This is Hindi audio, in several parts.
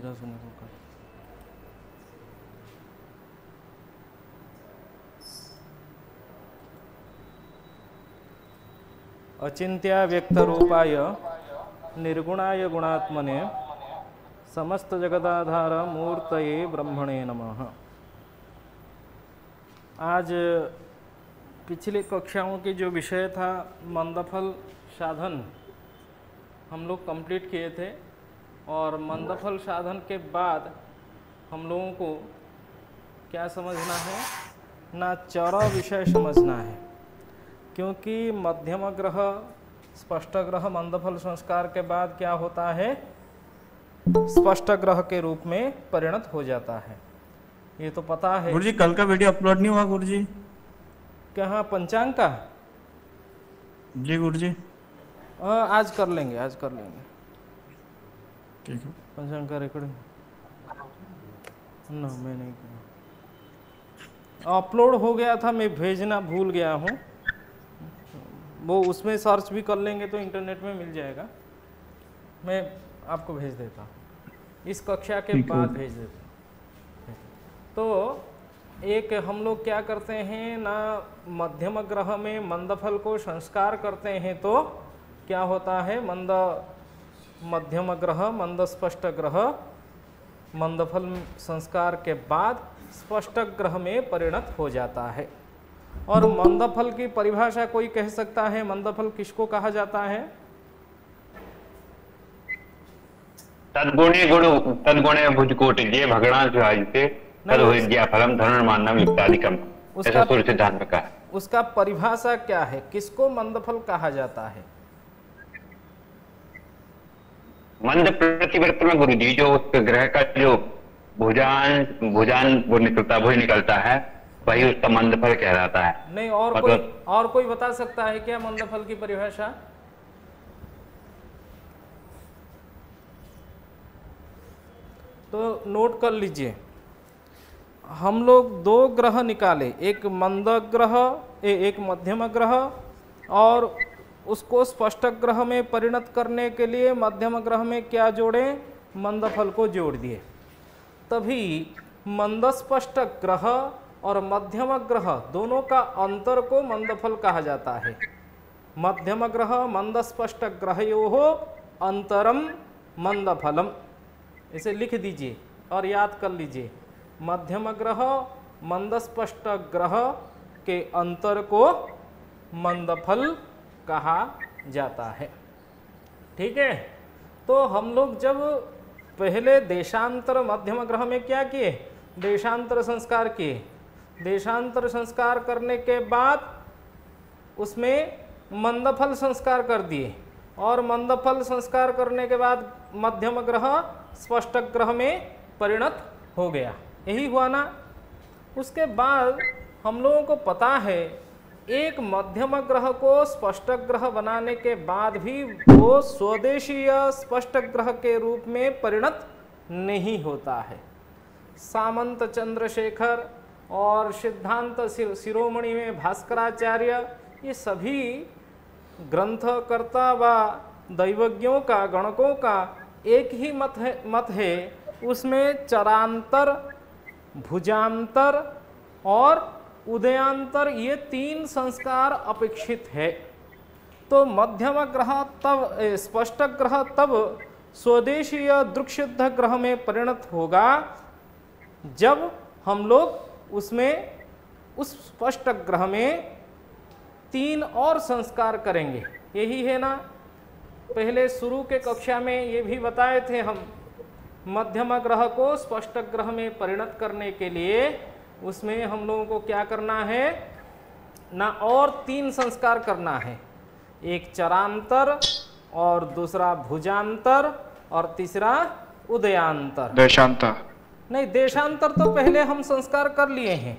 सीधा सुनो तो कर। अचिंत्य व्यक्त रूपाय निर्गुणाय गुणात्मने समस्त जगदाधार मूर्तये ब्रह्मणे नमः। आज पिछली कक्षाओं की जो विषय था मंदफल साधन हम लोग कंप्लीट किए थे, और मंदफल साधन के बाद हम लोगों को क्या समझना है ना, चर विषय समझना है, क्योंकि मध्यम ग्रह स्पष्ट ग्रह मंदफल संस्कार के बाद क्या होता है, स्पष्ट ग्रह के रूप में परिणत हो जाता है। ये तो पता है। गुरुजी कल का वीडियो अपलोड नहीं हुआ गुरुजी? कहाँ पंचांग का? जी गुरुजी। आज कर लेंगे, आज कर लेंगे। ठीक है। पंचांग का रिकॉर्डिंग ना मैं नहीं किया, अपलोड हो गया था, मैं भेजना भूल गया हूँ। वो उसमें सर्च भी कर लेंगे तो इंटरनेट में मिल जाएगा। मैं आपको भेज देता हूँ, इस कक्षा के बाद भेज देता हूँ। तो एक हम लोग क्या करते हैं ना, मध्यम ग्रह में मंदफल को संस्कार करते हैं तो क्या होता है, मध्यम ग्रह मंद स्पष्ट ग्रह मंदफल संस्कार के बाद स्पष्ट ग्रह में परिणत हो जाता है। और मंदफल की परिभाषा कोई कह सकता है, मंदफल किसको कहा जाता है? तद्गुणे भुजकोटि जे भगणांश विभाजिते तद्विद्या फलम धनुर्मानम युक्तादिकम, ऐसा सूर्य सिद्धांत में कहा है। उसका परिभाषा क्या है, किसको मंदफल कहा जाता है? मंद प्रतिवर्त में गुरुजी जो उस ग्रह का जो भुजान वो निकलता, भुज निकलता है, वही उसका मंदफल कहलाता है। नहीं, और कोई बता सकता है क्या मंदफल की परिभाषा? तो नोट कर लीजिए, हम लोग दो ग्रह निकाले, एक मंद ग्रह एक मध्यम ग्रह, और उसको स्पष्ट ग्रह में परिणत करने के लिए मध्यम ग्रह में क्या जोड़े, मंदफल को जोड़ दिए। तभी मंद स्पष्ट ग्रह और मध्यम ग्रह दोनों का अंतर को मंदफल कहा जाता है। मध्यम ग्रह मंद स्पष्ट ग्रहयोः अंतरम मंदफलम, इसे लिख दीजिए और याद कर लीजिए। मध्यम ग्रह मंद स्पष्ट ग्रह के अंतर को मंदफल कहा जाता है। ठीक है। तो हम लोग जब पहले देशांतर मध्यम ग्रह में क्या किए, देशांतर संस्कार किए। देशांतर संस्कार करने के बाद उसमें मंदफल संस्कार कर दिए, और मंदफल संस्कार करने के बाद मध्यम ग्रह स्पष्ट ग्रह में परिणत हो गया। यही हुआ ना। उसके बाद हम लोगों को पता है, एक मध्यम ग्रह को स्पष्ट ग्रह बनाने के बाद भी वो स्वदेशीय स्पष्ट ग्रह के रूप में परिणत नहीं होता है। सामंत चंद्रशेखर और सिद्धांत शिरोमणि में भास्कराचार्य, ये सभी ग्रंथकर्ता व दैवज्ञों का, गणकों का एक ही मत है। उसमें चरांतर, भुजांतर और उदयांतर, ये तीन संस्कार अपेक्षित है। तो मध्यम ग्रह तब, स्पष्ट ग्रह तब स्वदेशीय दृक्सिद्ध ग्रह में परिणत होगा जब हम लोग उसमें, उस स्पष्ट ग्रह में तीन और संस्कार करेंगे। यही है ना, पहले शुरू के कक्षा में ये भी बताए थे हम, मध्यम ग्रह को स्पष्ट ग्रह में परिणत करने के लिए उसमें हम लोगों को क्या करना है ना, और तीन संस्कार करना है। एक चरांतर, और दूसरा भुजांतर, और तीसरा उदयांतर। देशांतर नहीं, देशांतर तो पहले हम संस्कार कर लिए हैं।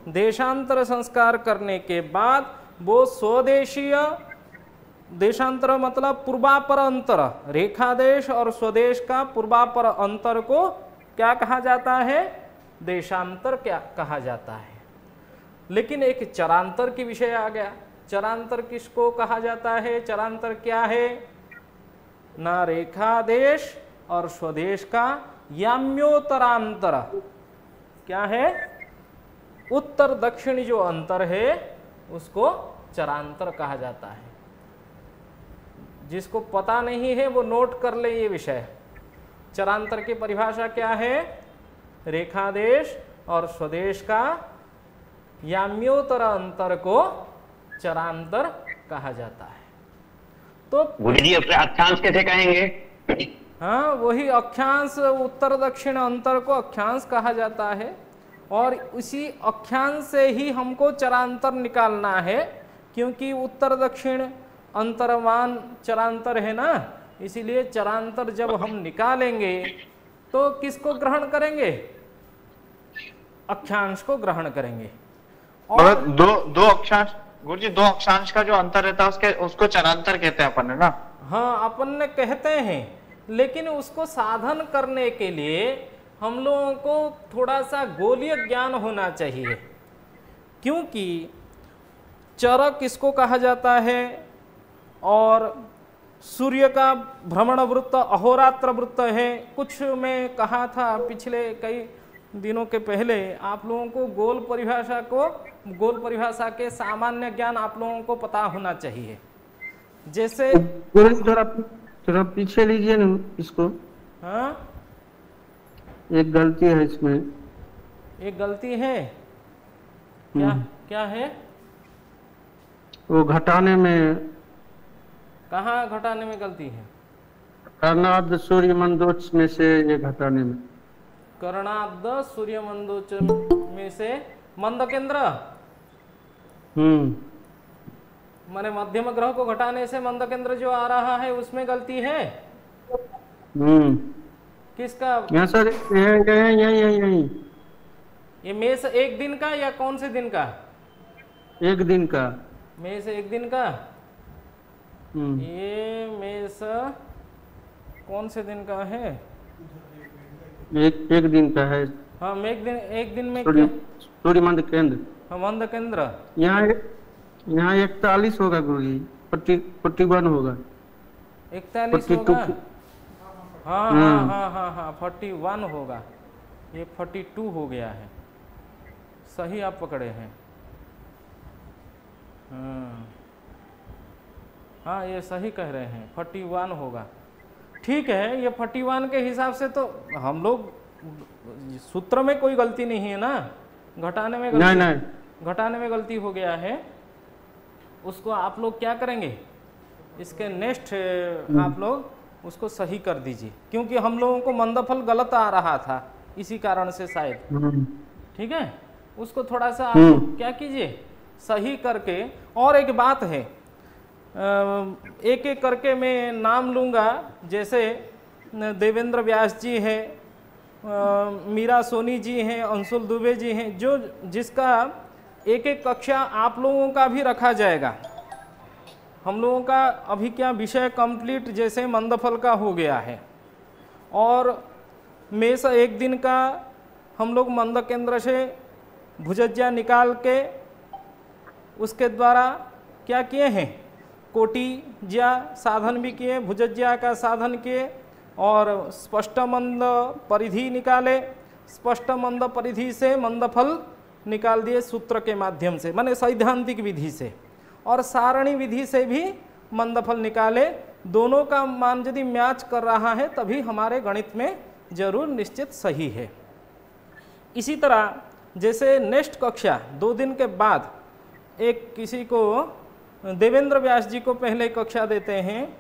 देशांतर संस्कार करने के बाद वो स्वदेशीय, देशांतर मतलब पूर्वापर अंतर, रेखादेश और स्वदेश का पूर्वापर अंतर को क्या कहा जाता है, देशांतर क्या कहा जाता है। लेकिन एक चरांतर की विषय आ गया। चरांतर किसको कहा जाता है, चरांतर क्या है ना, रेखादेश और स्वदेश का याम्योत्तरांतर, क्या है, उत्तर दक्षिण जो अंतर है उसको चरांतर कहा जाता है। जिसको पता नहीं है वो नोट कर ले ये विषय। चरांतर की परिभाषा क्या है, रेखादेश और स्वदेश का याम्योत्तर अंतर को चरांतर कहा जाता है। तो गुरु जी अपने अक्षांश कैसे कहेंगे? हाँ, वही अक्षांश, उत्तर दक्षिण अंतर को अक्षांश कहा जाता है और उसी अक्षांश से ही हमको चरांतर निकालना है, क्योंकि उत्तर दक्षिण अंतरमान चरांतर है ना, इसीलिए चरांतर जब हम निकालेंगे तो किसको ग्रहण करेंगे, अक्षांश को ग्रहण करेंगे। और दो अक्षांश गुरुजी, दो अक्षांश का जो अंतर रहता है उसको चरांतर कहते हैं अपन, है ना? हाँ, अपन ने कहते हैं, लेकिन उसको साधन करने के लिए हम लोगों को थोड़ा सा गोलीय ज्ञान होना चाहिए, क्योंकि चर किसको कहा जाता है और सूर्य का भ्रमण वृत्त अहोरात्र वृत्त है। कुछ मैं कहा था पिछले कई दिनों के पहले, आप लोगों को गोल परिभाषा के सामान्य ज्ञान आप लोगों को पता होना चाहिए। जैसे थोड़ा पीछे लीजिए ना इसको। हाँ, एक गलती है इसमें। एक गलती है क्या है? वो घटाने में, कहाँ घटाने में गलती है? कर्णाब्द सूर्य मंदोच में से ये घटाने में, कर्णाब्द सूर्य मंदोच में से मंद केंद्र, माने मध्यम ग्रह को घटाने से मंद केंद्र जो आ रहा है उसमें गलती है। किसका? यहाँ सर, यही ये मेष एक दिन का या कौन से दिन का? एक दिन का। मेष एक दिन का। ये मेष कौन से दिन का है? एक दिन का है। हाँ, एक दिन में सूर्य मंद केंद्र। हाँ, मंद केंद्र। यहाँ 41 होगा गुरुजी, 41 होगा। 41 होगा। हाँ, 41 होगा। ये 42 हो गया है। सही आप पकड़े हैं। हाँ, ये सही कह रहे हैं, 41 होगा। ठीक है, ये 41 के हिसाब से तो हम लोग, सूत्र में कोई गलती नहीं है ना, घटाने में गलती, नहीं। घटाने में गलती हो गया है। उसको आप लोग क्या करेंगे, इसके नेक्स्ट आप लोग उसको सही कर दीजिए, क्योंकि हम लोगों को मंदफल गलत आ रहा था इसी कारण से शायद। ठीक है, उसको थोड़ा सा आप क्या कीजिए, सही करके। और एक बात है, एक एक करके मैं नाम लूँगा, जैसे देवेंद्र व्यास जी हैं, मीरा सोनी जी हैं, अंशुल दुबे जी हैं, जो जिसका एक एक कक्षा आप लोगों का भी रखा जाएगा। हम लोगों का अभी क्या विषय कंप्लीट जैसे मंदफल का हो गया है, और मेष एक दिन का हम लोग मंद केंद्र से भुजज्या निकाल के उसके द्वारा क्या किए हैं, कोटिज्या साधन भी किए, भुजज्या का साधन किए और स्पष्ट मंद परिधि निकाले। स्पष्ट मंद परिधि से मंदफल निकाल दिए सूत्र के माध्यम से, माने सैद्धांतिक विधि से, और सारणी विधि से भी मंदफल निकाले। दोनों का मान यदि मैच कर रहा है तभी हमारे गणित में जरूर निश्चित सही है। इसी तरह जैसे नेक्स्ट कक्षा 2 दिन के बाद एक किसी को देवेंद्र व्यास जी को पहले कक्षा देते हैं,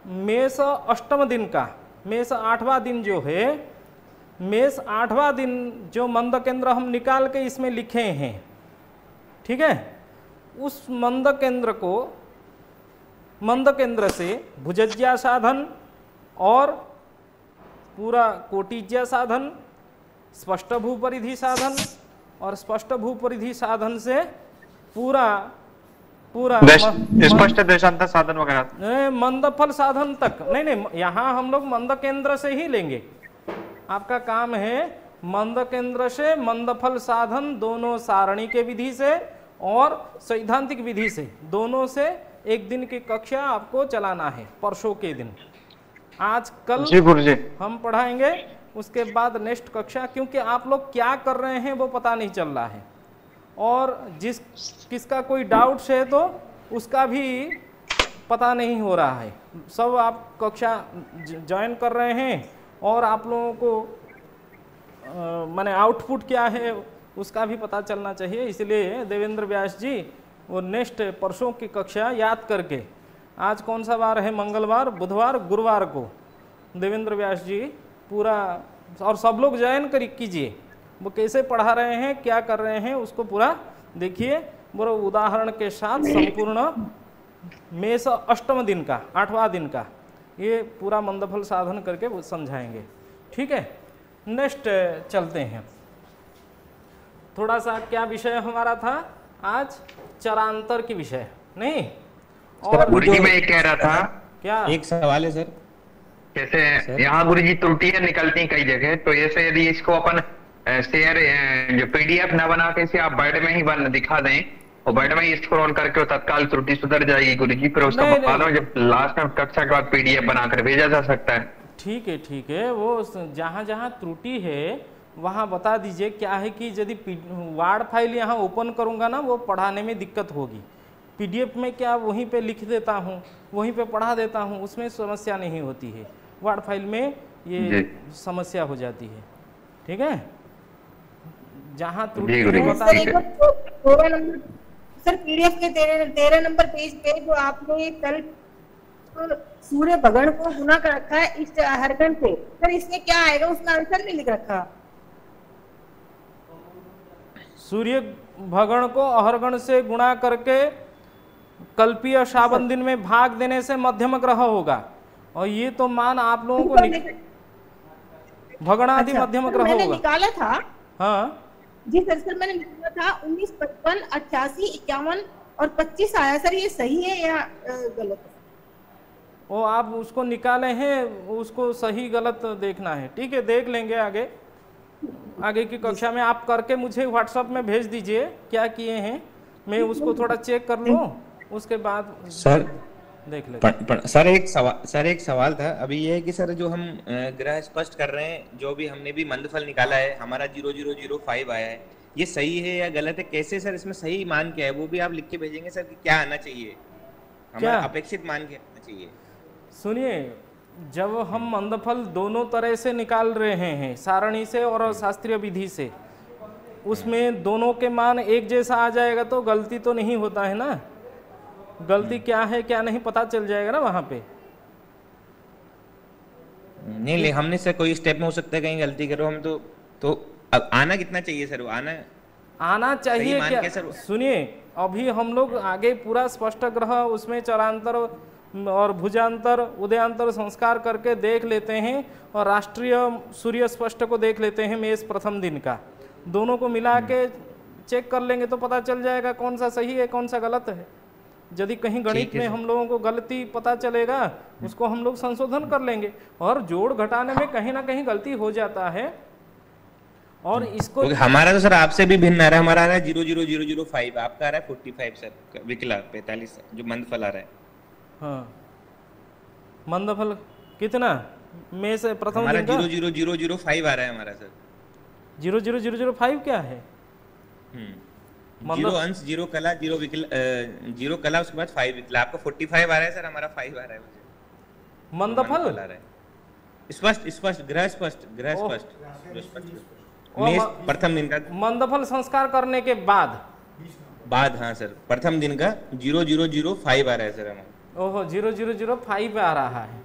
मेष अष्टम दिन का, मेष 8वां दिन जो है, मेष 8वां दिन जो मंद केंद्र हम निकाल के इसमें लिखे हैं, ठीक है, उस मंद केंद्र को, मंद केंद्र से भुजज्या साधन और पूरा कोटिज्या साधन, स्पष्ट भूपरिधि साधन और स्पष्ट भूपरिधि साधन से पूरा स्पष्ट देशांतर साधन वगैरह, मंदफल साधन तक नहीं, यहाँ हम लोग मंद केंद्र से ही लेंगे। आपका काम है मंद केंद्र से मंदफल साधन, दोनों सारणी के विधि से और सैद्धांतिक विधि से, दोनों से एक दिन की कक्षा आपको चलाना है, परसों के दिन। आज कल जी गुरुजी। हम पढ़ाएंगे, उसके बाद नेक्स्ट कक्षा, क्योंकि आप लोग क्या कर रहे हैं वो पता नहीं चल रहा है, और किसका कोई डाउट्स है तो उसका भी पता नहीं हो रहा है। सब आप कक्षा ज्वाइन कर रहे हैं और आप लोगों को माने आउटपुट क्या है उसका भी पता चलना चाहिए। इसलिए देवेंद्र व्यास जी वो नेक्स्ट परसों की कक्षा याद करके, आज कौन सा वार है, मंगलवार, बुधवार, गुरुवार को देवेंद्र व्यास जी पूरा, और सब लोग ज्वाइन कीजिए, वो कैसे पढ़ा रहे हैं, क्या कर रहे हैं, उसको पूरा देखिए, वो उदाहरण के साथ संपूर्ण मेष अष्टम दिन का 8वां दिन का ये पूरा मंदफल साधन करके वो समझाएंगे। ठीक है, नेक्स्ट चलते हैं। थोड़ा सा क्या विषय हमारा था आज, चरांतर की विषय नहीं, और गुरुजी मैं ये कह रहा था, क्या एक सवाल है सर। जैसे यहाँ गुरुजी त्रुटियां निकलती हैं कई जगह, तो ऐसे यदि इसको अपन शेयर जो पीडीएफ ना बना के इसे आप वर्ड में ही दिखा दें और वर्ड में ही स्क्रॉल करके वो तत्काल त्रुटि सुधर जाएगी गुरुजी, फिर उसका बाद में जब लास्ट में कक्षा के बाद पीडीएफ बनाकर भेजा जा सकता है। ठीक है, ठीक है, वो जहाँ जहाँ त्रुटि है वहाँ बता दीजिए। क्या है कि यदि वार्ड फाइल यहाँ ओपन करूँगा ना, वो पढ़ाने में दिक्कत होगी। पीडीएफ में क्या वहीं पे लिख देता हूँ, वहीं पे पढ़ा देता हूँ, उसमें समस्या नहीं होती है। वार्ड फाइल में ये समस्या हो जाती है। ठीक है, जहाँ त्रुटि है बता दीजिए। सर पीडीएफ के 13 नंबर पेज पे जो आपने कल सूर्य भगण को गुना कर रखा है इस हरगण से, सर इसमें क्या आएगा, उसमें आंसर नहीं लिख रखा। सूर्य भगण को अहरगण से गुणा करके कल्पीय शाबन दिन में भाग देने से मध्यम ग्रह होगा, और ये तो मान आप लोगों को भगणादि अच्छा, मध्यम ग्रह मैंने होगा। निकाला था। हाँ जी सर मैंने निकाला था 19, 55, 88, 51 और 25 आया। सर ये सही है या गलत है? वो आप उसको निकाले हैं, उसको सही गलत देखना है। ठीक है, देख लेंगे आगे की कक्षा में। आप करके मुझे व्हाट्सएप में भेज दीजिए क्या किए हैं, मैं उसको थोड़ा चेक कर लूँ, उसके बाद सर देख लेंगे। सर एक सवाल था अभी, ये है कि सर जो हम ग्रह स्पष्ट कर रहे हैं, जो भी हमने भी मंदफल निकाला है, हमारा 0005 आया है, ये सही है या गलत है, कैसे सर इसमें सही मान क्या है, वो भी आप लिख के भेजेंगे सर कि क्या आना चाहिए, हमारा अपेक्षित मान क्या आना चाहिए? सुनिए, जब हम मंदफल दोनों तरह से निकाल रहे हैं, सारणी से और शास्त्रीय विधि से, उसमें दोनों के मान एक जैसा आ जाएगा तो गलती तो नहीं होता है ना। गलती क्या है क्या नहीं पता चल जाएगा ना वहां पे। नहीं, हमने सर कोई स्टेप में हो सकता है कहीं गलती करो हम, तो अब आना कितना चाहिए सर, वो आना चाहिए क्या? सुनिए, अभी हम लोग आगे पूरा स्पष्ट ग्रह, उसमें चरांतर और भुजांतर, उदयांतर संस्कार करके देख लेते हैं, और राष्ट्रीय सूर्य स्पष्ट को देख लेते हैं मेष प्रथम दिन का। दोनों को मिला के चेक कर लेंगे तो पता चल जाएगा कौन सा सही है कौन सा गलत है। यदि कहीं गणित में हम लोगों को गलती पता चलेगा, उसको हम लोग संशोधन कर लेंगे। और जोड़ घटाने में कहीं ना कहीं गलती हो जाता है, और इसको हमारा तो सर आपसे भी भिन्न आ रहा है। हमारा आ रहा है 00005, आपका आ रहा है 45 सर, विकला 45 जो मंदफल आ रहा है। हाँ, मंदफल कितना में से प्रथम हमारा दिन का 00005 आ रहा है हमारा सर। 00005 क्या है? 0 अंश, 0 कला, 0 विकला, 0 कला उसके बाद 5 विकला। आपका 45 आ रहा है सर, हमारा 5 आ रहा है। मंदफल आ रहा है स्पष्ट ग्रह स्पष्ट जो स्पष्ट मेष प्रथम दिन का मंदफल संस्कार करने के बाद हाँ सर, प्रथम दिन का 0005 आ रहा है सर हमारा। ओहो, 0005 आ रहा है।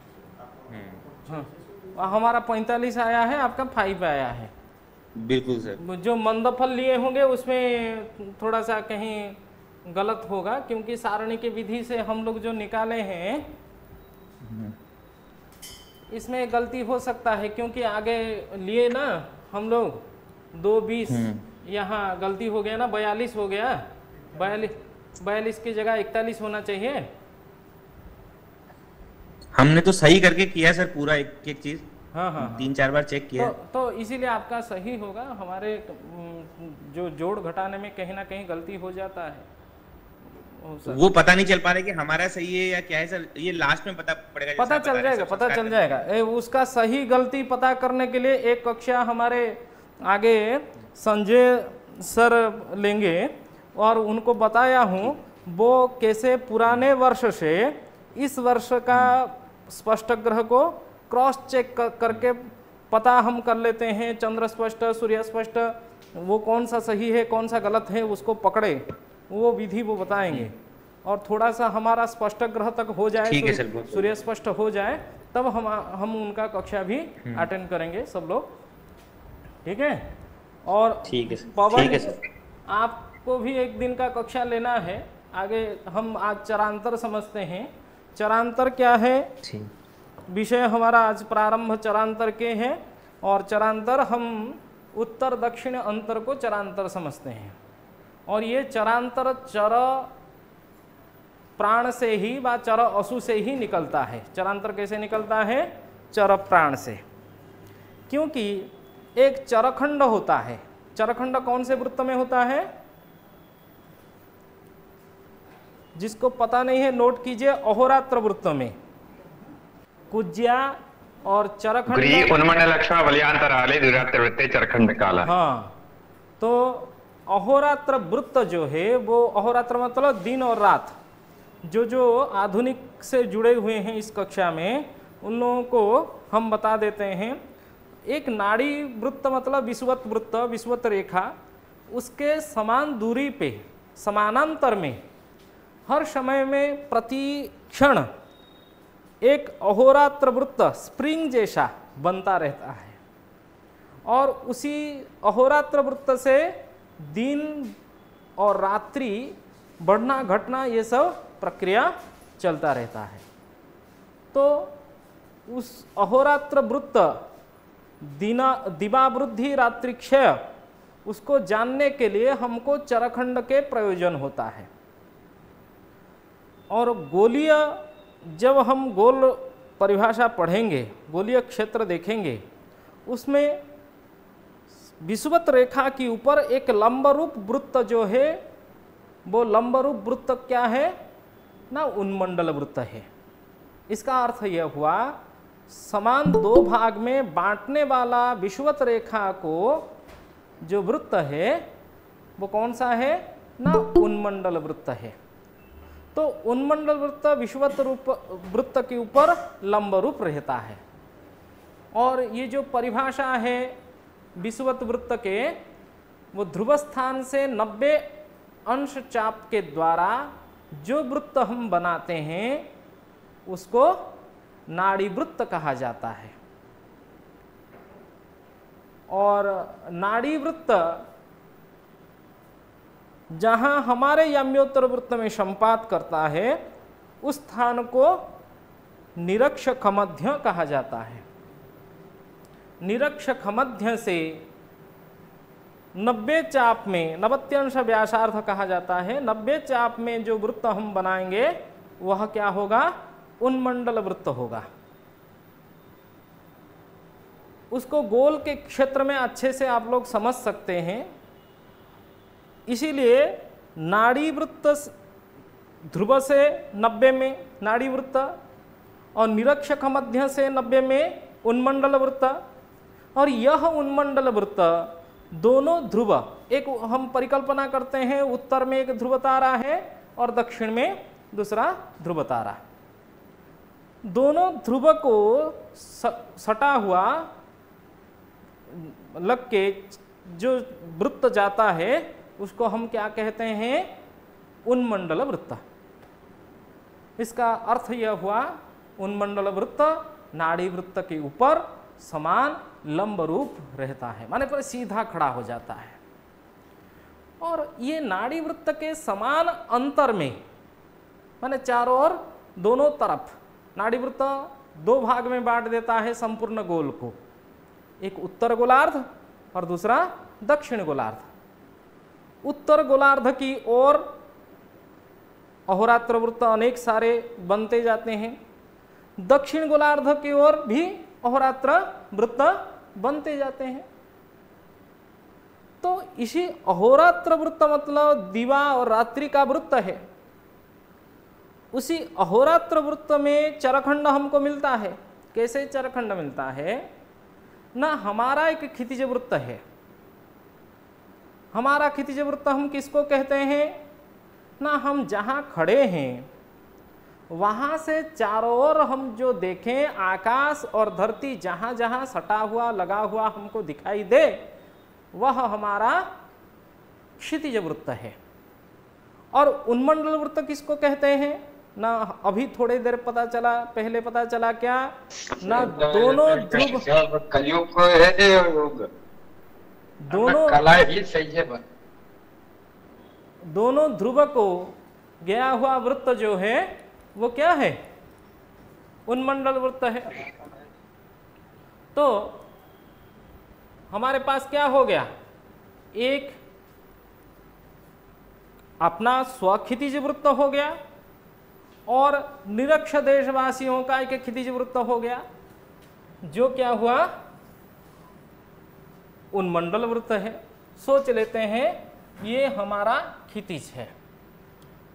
हाँ, हमारा 45 आया है, आपका 5 आया है। बिल्कुल सर। जो मंदफल लिए होंगे उसमें थोड़ा सा कहीं गलत होगा, क्योंकि सारणी की विधि से हम लोग जो निकाले हैं इसमें गलती हो सकता है, क्योंकि आगे लिए ना हम लोग 220, यहाँ गलती हो गया ना, 42 हो गया। 42 की जगह 41 होना चाहिए। हमने तो सही करके किया सर पूरा एक चीज। हाँ, 3-4 बार चेक किया। तो इसीलिए आपका सही होगा। हमारे जो जोड़ घटाने में कहीं ना कहीं गलती हो जाता है, वो पता नहीं चल पा रहा कि हमारा सही है या क्या है सर, ये लास्ट में पता पड़ेगा। जैसे पता आप बता चल रहे हैं जाएगा, सब पता संस्कार चल करने जाएगा। उसका सही गलती पता करने के लिए एक कक्षा हमारे आगे संजय सर लेंगे और उनको बताया हूँ वो कैसे पुराने वर्ष से इस वर्ष का स्पष्ट ग्रह को क्रॉस चेक करके पता हम कर लेते हैं, चंद्र स्पष्ट, सूर्य स्पष्ट, वो कौन सा सही है कौन सा गलत है उसको पकड़े, वो विधि वो बताएंगे। और थोड़ा सा हमारा स्पष्ट ग्रह तक हो जाए, ठीक है सर, बहुत सूर्य स्पष्ट हो जाए, तब हम उनका कक्षा भी अटेंड करेंगे सब लोग, ठीक है। और ठीक है सर, पवन, ठीक है सर। आपको भी एक दिन का कक्षा लेना है। आगे हम आज चरांतर समझते हैं। चरांतर क्या है, ठीक, विषय हमारा आज प्रारंभ चरांतर के हैं और चरांतर हम उत्तर दक्षिण अंतर को चरांतर समझते हैं। और ये चरांतर चर प्राण से ही व चर असु से ही निकलता है। चरांतर कैसे निकलता है, चर प्राण से, क्योंकि एक चरखंड होता है। चरखंड कौन से वृत्त में होता है, जिसको पता नहीं है नोट कीजिए, अहोरात्र वृत्त में कुज्या और चरखंड उन्मंडल लक्ष्मण बलियांतराले दुरात्र वृत्ते चरखंड काला। हाँ, तो अहोरात्र वृत्त जो है वो, अहोरात्र मतलब दिन और रात, जो आधुनिक से जुड़े हुए हैं इस कक्षा में उन लोगों को हम बता देते हैं। एक नाड़ी वृत्त मतलब विषुवत वृत्त, विषुवत रेखा, उसके समान दूरी पे समानांतर में हर समय में प्रति क्षण एक अहोरात्र वृत्त स्प्रिंग जैसा बनता रहता है। और उसी अहोरात्र वृत्त से दिन और रात्रि बढ़ना घटना ये सब प्रक्रिया चलता रहता है। तो उस अहोरात्र वृत्त दिवावृद्धि रात्रि क्षय, उसको जानने के लिए हमको चरखंड के प्रयोजन होता है। और गोलीय, जब हम गोल परिभाषा पढ़ेंगे, गोलीय क्षेत्र देखेंगे, उसमें विषुवत रेखा के ऊपर एक लंबरूप वृत्त जो है, वो लंबरूप वृत्त क्या है ना, उन्मंडल वृत्त है। इसका अर्थ यह हुआ, समान दो भाग में बांटने वाला विषुवत रेखा को जो वृत्त है वो कौन सा है ना, उन्मंडल वृत्त है। तो उन्मंडल वृत्त विषुवत रूप वृत्त के ऊपर लंब रूप रहता है। और ये जो परिभाषा है विषुवत वृत्त के, वो ध्रुव स्थान से 90 अंश चाप के द्वारा जो वृत्त हम बनाते हैं उसको नाड़ी वृत्त कहा जाता है। और नाड़ी वृत्त जहां हमारे याम्योत्तर वृत्त में संपात करता है, उस स्थान को निरक्षक मध्य कहा जाता है। निरक्षक मध्य से 90 चाप में 90 अंश व्यासार्ध कहा जाता है। 90 चाप में जो वृत्त हम बनाएंगे वह क्या होगा, उन्मंडल वृत्त होगा। उसको गोल के क्षेत्र में अच्छे से आप लोग समझ सकते हैं। इसीलिए नाड़ी वृत्त ध्रुव से 90 में नाड़ी वृत्त और निरक्षक मध्य से 90 में उन्मंडल वृत्त। और यह उन्मंडल वृत्त दोनों ध्रुव, एक हम परिकल्पना करते हैं उत्तर में एक ध्रुव तारा है और दक्षिण में दूसरा ध्रुव तारा, दोनों ध्रुव को सटा हुआ लग के जो वृत्त जाता है उसको हम क्या कहते हैं, उन्मंडल वृत्त। इसका अर्थ यह हुआ, उन्मंडल वृत्त नाड़ी वृत्त के ऊपर समान लंब रूप रहता है, माने पर सीधा खड़ा हो जाता है। और ये नाड़ी वृत्त के समान अंतर में, माने चारों ओर दोनों तरफ नाड़ी वृत्त दो भाग में बांट देता है संपूर्ण गोल को, एक उत्तर गोलार्ध और दूसरा दक्षिण गोलार्ध। उत्तर गोलार्ध की ओर अहोरात्र वृत्त अनेक सारे बनते जाते हैं, दक्षिण गोलार्ध की ओर भी अहोरात्र वृत्त बनते जाते हैं। तो इसी अहोरात्र वृत्त मतलब दिवा और रात्रि का वृत्त है। उसी अहोरात्र वृत्त में चरखंड हमको मिलता है। कैसे चरखंड मिलता है ना, हमारा एक क्षितिज वृत्त है। हमारा क्षितिज वृत्त हम किसको कहते हैं ना, हम जहाँ खड़े हैं वहाँ से चारों ओर हम जो देखें, आकाश और धरती जहाँ जहाँ सटा हुआ लगा हुआ हमको दिखाई दे, वह हमारा क्षितिज वृत्त है। और उन्मंडल वृत्त किसको कहते हैं ना, अभी थोड़ी देर पता चला, पहले पता चला क्या ना, दोनों ध्रुव, कलयुग को है योग, दोनों कला ही सही है बस। दोनों ध्रुव को गया हुआ वृत्त जो है वो क्या है, उन्मंडल वृत्त है। तो हमारे पास क्या हो गया, एक अपना स्वक्षितिज वृत्त हो गया और निरक्ष देशवासियों का एक क्षितिज वृत्त हो गया, जो क्या हुआ, उन्मंडल वृत्त है। सोच लेते हैं ये हमारा क्षितिज है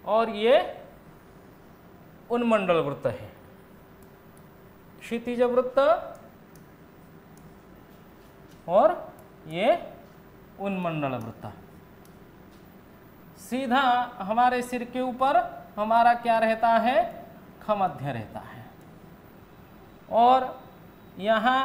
और ये उन्मंडल वृत्त है। क्षितिज वृत्त और ये उन्मंडल वृत्त। सीधा हमारे सिर के ऊपर हमारा क्या रहता है, खमध्य रहता है। और यहाँ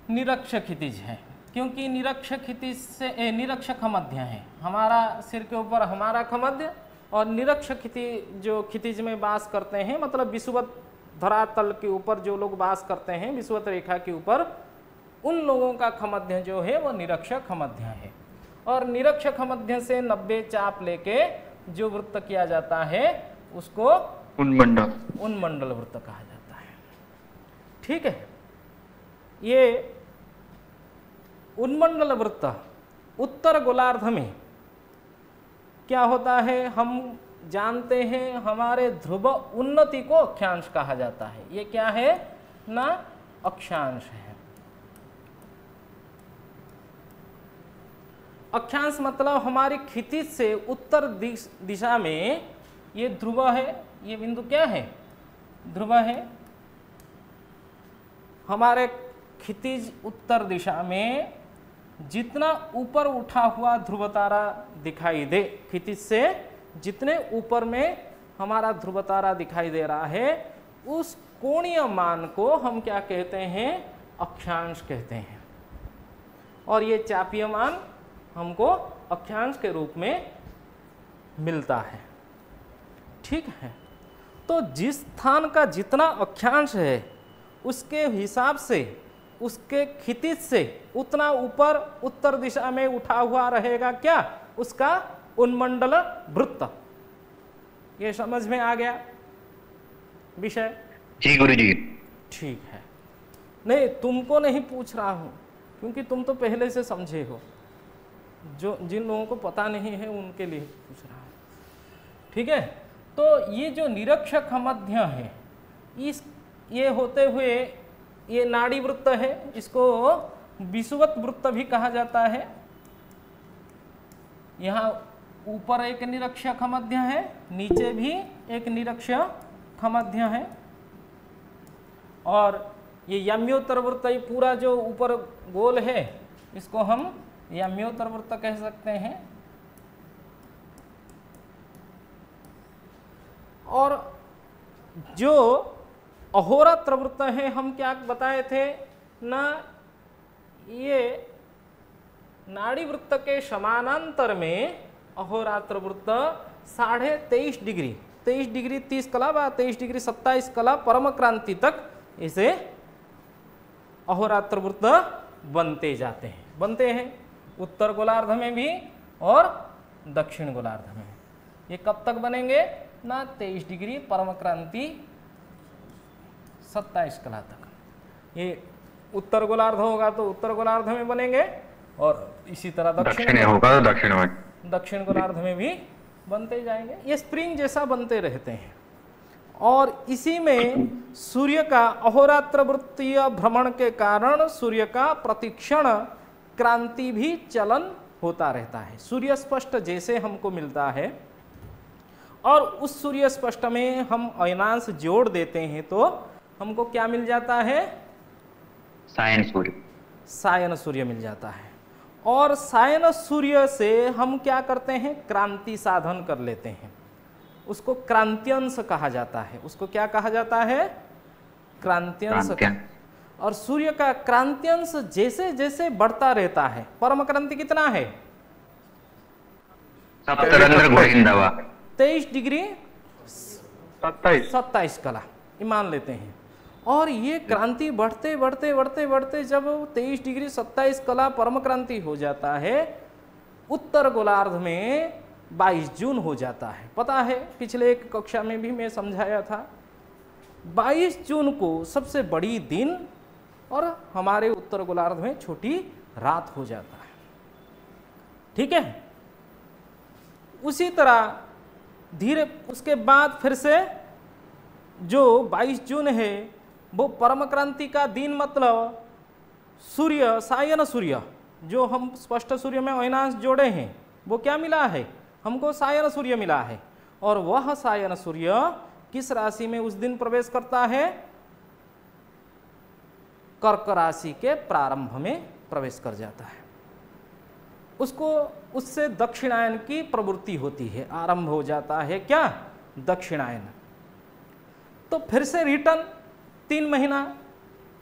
निरक्ष क्षितिज है, क्योंकि निरक्ष क्षितिज से निरक्ष खमध्य है। हमारा सिर के ऊपर हमारा खमध्य और निरक्ष क्षितिज जो क्षितिज में वास करते हैं, मतलब विषुवत धरातल के ऊपर जो लोग वास करते हैं, विषुवत रेखा के ऊपर, उन लोगों का खमध्य जो है वो निरक्ष खमध्य है। और निरक्ष खमध्य से 90 चाप लेके जो वृत्त किया जाता है उसको उन्मंडल वृत्त कहा जाता है। ठीक है, ये उन्मंडल वृत्त उत्तर गोलार्ध में क्या होता है, हम जानते हैं हमारे ध्रुव उन्नति को अक्षांश कहा जाता है। ये क्या है ना, अक्षांश है। अक्षांश मतलब हमारी क्षितिज से उत्तर दिशा में ये ध्रुव है, ये बिंदु क्या है, ध्रुव है। हमारे क्षितिज उत्तर दिशा में जितना ऊपर उठा हुआ ध्रुव तारा दिखाई दे, क्षितिज से जितने ऊपर में हमारा ध्रुव तारा दिखाई दे रहा है, उस कोणीय मान को हम क्या कहते हैं, अक्षांश कहते हैं। और ये चापीय मान हमको अक्षांश के रूप में मिलता है। ठीक है, तो जिस स्थान का जितना अक्षांश है उसके हिसाब से उसके क्षितिज से उतना ऊपर उत्तर दिशा में उठा हुआ रहेगा क्या, उसका उन्मंडल वृत्त। ये समझ में आ गया विषय? जी गुरुजी। ठीक है, नहीं तुमको नहीं पूछ रहा हूं क्योंकि तुम तो पहले से समझे हो, जो जिन लोगों को पता नहीं है उनके लिए पूछ रहा हूं। ठीक है, तो ये जो निरक्ष खमध्य है, इस ये होते हुए ये नाड़ी वृत्त है, इसको विषुवत वृत्त भी कहा जाता है। यहाँ ऊपर एक निरक्ष खमध्य है, नीचे भी एक निरक्ष खमध्य है। और ये याम्योत्तर वृत्त, ये पूरा जो ऊपर गोल है इसको हम याम्योत्तर वृत्त कह सकते हैं। और जो अहोरात्र वृत्त है, हम क्या बताए थे ना, ये नाड़ी वृत्त के समानांतर में अहोरात्र वृत्त 23.5 डिग्री, 23 डिग्री 30 कला व 23 डिग्री 27 कला परम क्रांति तक इसे अहोरात्र वृत्त बनते जाते हैं, बनते हैं उत्तर गोलार्ध में भी और दक्षिण गोलार्ध में। ये कब तक बनेंगे ना, 23 डिग्री परम क्रांति 27 कला तक। ये उत्तर गोलार्ध होगा तो उत्तर गोलार्ध में बनेंगे और इसी तरह दक्षिण होगा तो दक्षिण में, दक्षिण गोलार्ध में भी बनते जाएंगे। ये स्प्रिंग जैसा बनते रहते हैं। और इसी में सूर्य का अहोरात्र वृत्तीय भ्रमण के कारण सूर्य का प्रतिक्षण क्रांति भी चलन होता रहता है। सूर्य स्पष्ट जैसे हमको मिलता है और उस सूर्य स्पष्ट में हम अयनांश जोड़ देते हैं तो हमको क्या मिल जाता है? सायन सूर्य। सायन सूर्य मिल जाता है। और सायन सूर्य से हम क्या करते हैं? क्रांति साधन कर लेते हैं। उसको क्रांत्यंश कहा जाता है। उसको क्या कहा जाता है? क्रांत्यंश। और सूर्य का क्रांत्यंश जैसे जैसे बढ़ता रहता है, परम क्रांति कितना है? 23 डिग्री 27 कला, ये मान लेते हैं। और ये क्रांति बढ़ते बढ़ते बढ़ते बढ़ते जब 23 डिग्री 27 कला परम क्रांति हो जाता है, उत्तर गोलार्ध में 22 जून हो जाता है। पता है पिछले एक कक्षा में भी मैं समझाया था, 22 जून को सबसे बड़ी दिन और हमारे उत्तर गोलार्ध में छोटी रात हो जाता है। ठीक है। उसी तरह धीरे उसके बाद फिर से जो 22 जून है वो परम क्रांति का दिन, मतलब सूर्य सायन सूर्य जो हम स्पष्ट सूर्य में अयनांश जोड़े हैं वो क्या मिला है? हमको सायन सूर्य मिला है। और वह सायन सूर्य किस राशि में उस दिन प्रवेश करता है? कर्क राशि के प्रारंभ में प्रवेश कर जाता है। उसको उससे दक्षिणायन की प्रवृत्ति होती है, आरंभ हो जाता है क्या? दक्षिणायन। तो फिर से रिटर्न 3 महीना,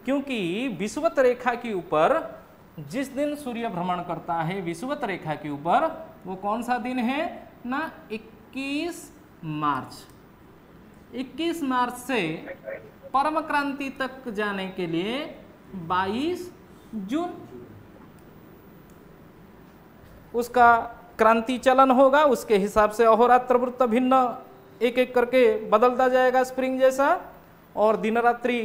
क्योंकि विषुवत रेखा के ऊपर जिस दिन सूर्य भ्रमण करता है विषुवत रेखा के ऊपर, वो कौन सा दिन है ना? 21 मार्च। 21 मार्च से परम क्रांति तक जाने के लिए 22 जून उसका क्रांति चलन होगा। उसके हिसाब से अहोरात्र वृत्त भिन्न एक एक करके बदलता जाएगा स्प्रिंग जैसा, और दिन रात्रि